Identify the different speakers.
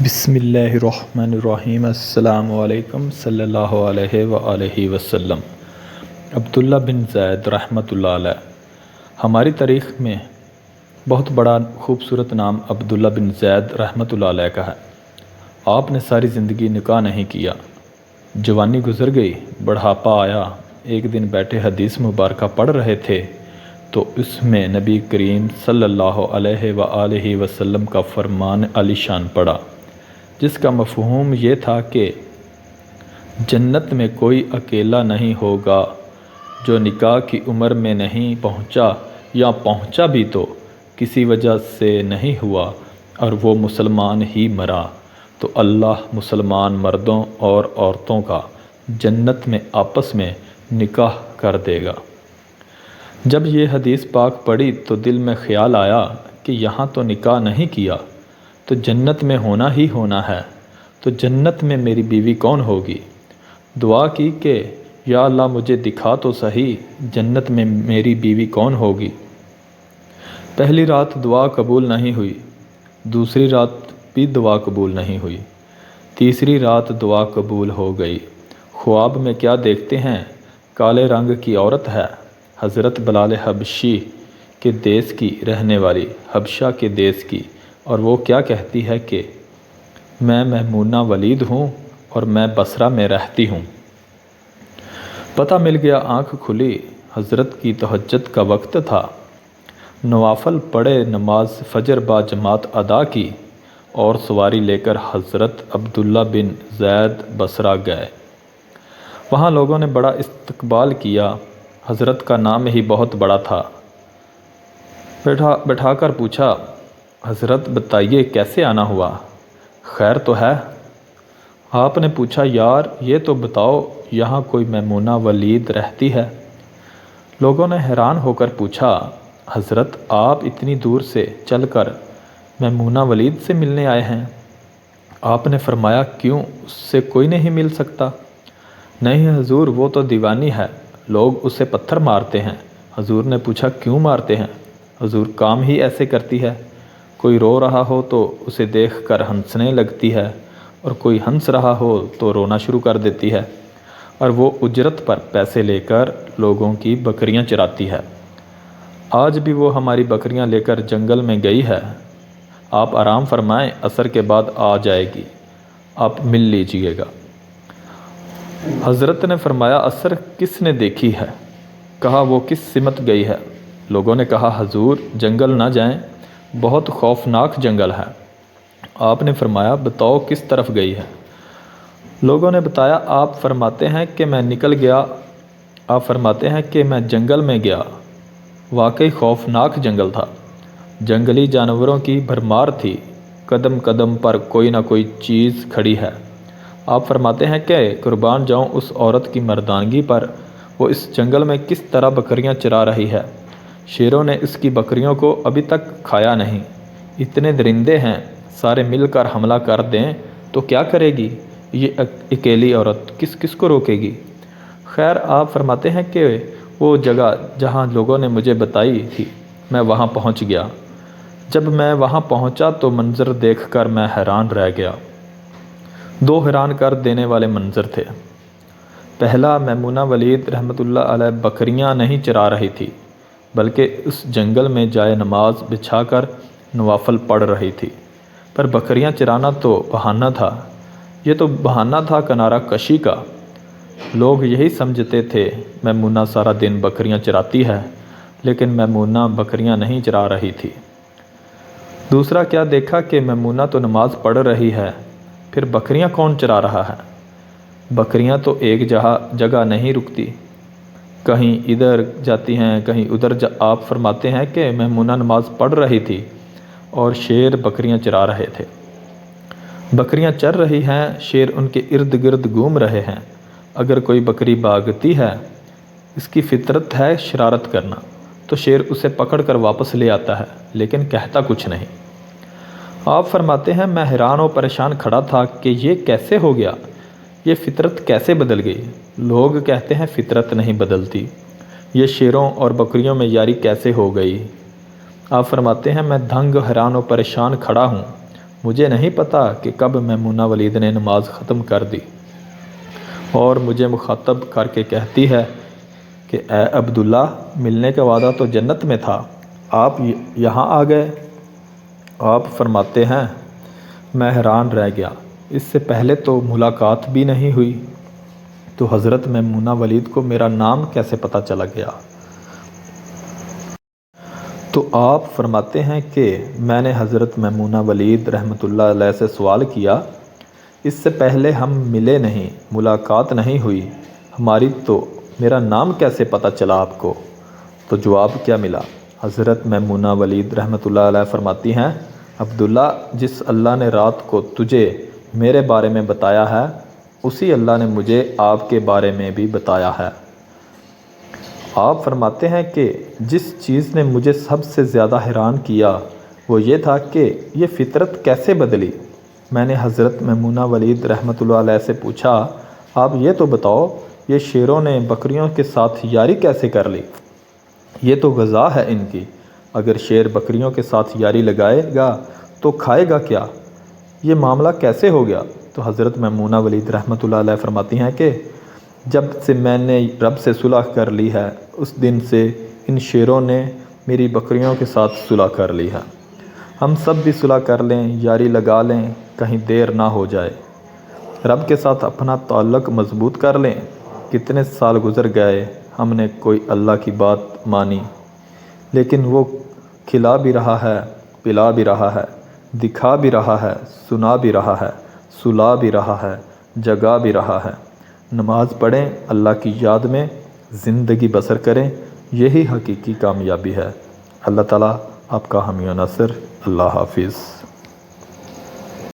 Speaker 1: بسم اللہ الرحمن الرحیم۔ السلام علیکم صلی اللہ علیہ وآلہ وسلم۔ عبداللہ بن زید رحمۃ اللہ علیہ۔ ہماری تاریخ میں بہت بڑا خوبصورت نام عبداللہ بن زید رحمۃ اللہ علیہ کا ہے۔ آپ نے ساری زندگی نکاح نہیں کیا، جوانی گزر گئی، بڑھاپا آیا۔ ایک دن بیٹھے حدیث مبارکہ پڑھ رہے تھے تو اس میں نبی کریم صلی اللہ علیہ وآلہ وسلم کا فرمان عالی شان پڑھا، جس کا مفہوم یہ تھا کہ جنت میں کوئی اکیلا نہیں ہوگا جو نکاح کی عمر میں نہیں پہنچا، یا پہنچا بھی تو کسی وجہ سے نہیں ہوا اور وہ مسلمان ہی مرا، تو اللہ مسلمان مردوں اور عورتوں کا جنت میں آپس میں نکاح کر دے گا۔ جب یہ حدیث پاک پڑھی تو دل میں خیال آیا کہ یہاں تو نکاح نہیں کیا تو جنت میں ہونا ہی ہونا ہے، تو جنت میں میری بیوی کون ہوگی؟ دعا کی کہ یا اللہ مجھے دکھا تو صحیح جنت میں میری بیوی کون ہوگی۔ پہلی رات دعا قبول نہیں ہوئی، دوسری رات بھی دعا قبول نہیں ہوئی، تیسری رات دعا قبول ہو گئی۔ خواب میں کیا دیکھتے ہیں؟ کالے رنگ کی عورت ہے، حضرت بلال حبشی کے دیس کی رہنے والی، حبشہ کے دیس کی، اور وہ کیا کہتی ہے کہ میں میمونہ ولید ہوں اور میں بصرہ میں رہتی ہوں۔ پتہ مل گیا، آنکھ کھلی، حضرت کی تہجد کا وقت تھا۔ نوافل پڑھے، نماز فجر با جماعت ادا کی اور سواری لے کر حضرت عبداللہ بن زید بصرہ گئے۔ وہاں لوگوں نے بڑا استقبال کیا، حضرت کا نام ہی بہت بڑا تھا۔ بٹھا کر پوچھا، حضرت بتائیے کیسے آنا ہوا، خیر تو ہے؟ آپ نے پوچھا، یار یہ تو بتاؤ یہاں کوئی میمونہ ولید رہتی ہے؟ لوگوں نے حیران ہو کر پوچھا، حضرت آپ اتنی دور سے چل کر میمونہ ولید سے ملنے آئے ہیں؟ آپ نے فرمایا، کیوں اس سے کوئی نہیں مل سکتا؟ نہیں حضور، وہ تو دیوانی ہے، لوگ اسے پتھر مارتے ہیں۔ حضور نے پوچھا، کیوں مارتے ہیں؟ حضور، کام ہی ایسے کرتی ہے، کوئی رو رہا ہو تو اسے دیکھ کر ہنسنے لگتی ہے، اور کوئی ہنس رہا ہو تو رونا شروع کر دیتی ہے، اور وہ اجرت پر پیسے لے کر لوگوں کی بکریاں چراتی ہے۔ آج بھی وہ ہماری بکریاں لے کر جنگل میں گئی ہے، آپ آرام فرمائیں، عصر کے بعد آ جائے گی، آپ مل لیجئے گا۔ حضرت نے فرمایا، عصر کس نے دیکھی ہے؟ کہا، وہ کس سمت گئی ہے؟ لوگوں نے کہا، حضور جنگل نہ جائیں، بہت خوفناک جنگل ہے۔ آپ نے فرمایا، بتاؤ کس طرف گئی ہے؟ لوگوں نے بتایا، آپ فرماتے ہیں کہ میں نکل گیا، آپ فرماتے ہیں کہ میں جنگل میں گیا۔ واقعی خوفناک جنگل تھا، جنگلی جانوروں کی بھرمار تھی، قدم قدم پر کوئی نہ کوئی چیز کھڑی ہے۔ آپ فرماتے ہیں کہ قربان جاؤں اس عورت کی مردانگی پر، وہ اس جنگل میں کس طرح بکریاں چرا رہی ہے، شیروں نے اس کی بکریوں کو ابھی تک کھایا نہیں، اتنے درندے ہیں، سارے مل کر حملہ کر دیں تو کیا کرے گی یہ اکیلی عورت، کس کس کو روکے گی؟ خیر، آپ فرماتے ہیں کہ وہ جگہ جہاں لوگوں نے مجھے بتائی تھی میں وہاں پہنچ گیا۔ جب میں وہاں پہنچا تو منظر دیکھ کر میں حیران رہ گیا۔ دو حیران کر دینے والے منظر تھے۔ پہلا، میمونہ ولید رحمۃ اللہ علیہ بکریاں نہیں چرا رہی تھی، بلکہ اس جنگل میں جائے نماز بچھا کر نوافل پڑھ رہی تھی۔ پر بکریاں چرانا تو بہانہ تھا، یہ تو بہانہ تھا کنارہ کشی کا۔ لوگ یہی سمجھتے تھے میمونہ سارا دن بکریاں چراتی ہے، لیکن میمونہ بکریاں نہیں چرا رہی تھی۔ دوسرا کیا دیکھا کہ میمونہ تو نماز پڑھ رہی ہے، پھر بکریاں کون چرا رہا ہے؟ بکریاں تو ایک جگہ نہیں رکتی، کہیں ادھر جاتی ہیں کہیں ادھر آپ فرماتے ہیں کہ میمونہ نماز پڑھ رہی تھی اور شیر بکریاں چرا رہے تھے۔ بکریاں چر رہی ہیں، شیر ان کے ارد گرد گھوم رہے ہیں۔ اگر کوئی بکری بھاگتی ہے، اس کی فطرت ہے شرارت کرنا، تو شیر اسے پکڑ کر واپس لے آتا ہے، لیکن کہتا کچھ نہیں۔ آپ فرماتے ہیں، میں حیران و پریشان کھڑا تھا کہ یہ کیسے ہو گیا، یہ فطرت کیسے بدل گئی؟ لوگ کہتے ہیں فطرت نہیں بدلتی، یہ شیروں اور بکریوں میں یاری کیسے ہو گئی؟ آپ فرماتے ہیں، میں دھنگ حیران و پریشان کھڑا ہوں، مجھے نہیں پتہ کہ کب میمونہ ولید نے نماز ختم کر دی اور مجھے مخاطب کر کے کہتی ہے کہ اے عبداللہ، ملنے کا وعدہ تو جنت میں تھا، آپ یہاں آ گئے۔ آپ فرماتے ہیں میں حیران رہ گیا، اس سے پہلے تو ملاقات بھی نہیں ہوئی، تو حضرت میمونہ ولید کو میرا نام کیسے پتہ چلا گیا؟ تو آپ فرماتے ہیں کہ میں نے حضرت میمونہ ولید رحمۃ اللہ علیہ سے سوال کیا، اس سے پہلے ہم ملے نہیں، ملاقات نہیں ہوئی، ہماری تو میرا نام کیسے پتہ چلا آپ کو؟ تو جواب کیا ملا؟ حضرت میمونہ ولید رحمۃ اللہ علیہ فرماتی ہیں عبداللہ، جس اللہ نے رات کو تجھے میرے بارے میں بتایا ہے، اسی اللہ نے مجھے آپ کے بارے میں بھی بتایا ہے۔ آپ فرماتے ہیں کہ جس چیز نے مجھے سب سے زیادہ حیران کیا وہ یہ تھا کہ یہ فطرت کیسے بدلی۔ میں نے حضرت میمونہ ولید رحمۃ اللہ علیہ سے پوچھا، آپ یہ تو بتاؤ، یہ شیروں نے بکریوں کے ساتھ یاری کیسے کر لی؟ یہ تو غذا ہے ان کی، اگر شیر بکریوں کے ساتھ یاری لگائے گا تو کھائے گا کیا؟ یہ معاملہ کیسے ہو گیا؟ تو حضرت میمونہ ولید رحمۃ اللہ علیہ فرماتی ہیں کہ جب سے میں نے رب سے صلح کر لی ہے، اس دن سے ان شیروں نے میری بکریوں کے ساتھ صلح کر لی ہے۔ ہم سب بھی صلح کر لیں، یاری لگا لیں، کہیں دیر نہ ہو جائے، رب کے ساتھ اپنا تعلق مضبوط کر لیں۔ کتنے سال گزر گئے، ہم نے کوئی اللہ کی بات مانی، لیکن وہ کھلا بھی رہا ہے، پلا بھی رہا ہے، دکھا بھی رہا ہے، سنا بھی رہا ہے، سلا بھی رہا ہے، جگا بھی رہا ہے۔ نماز پڑھیں، اللہ کی یاد میں زندگی بسر کریں، یہی حقیقی کامیابی ہے۔ اللہ تعالیٰ آپ کا حامی و ناصر۔ اللہ حافظ۔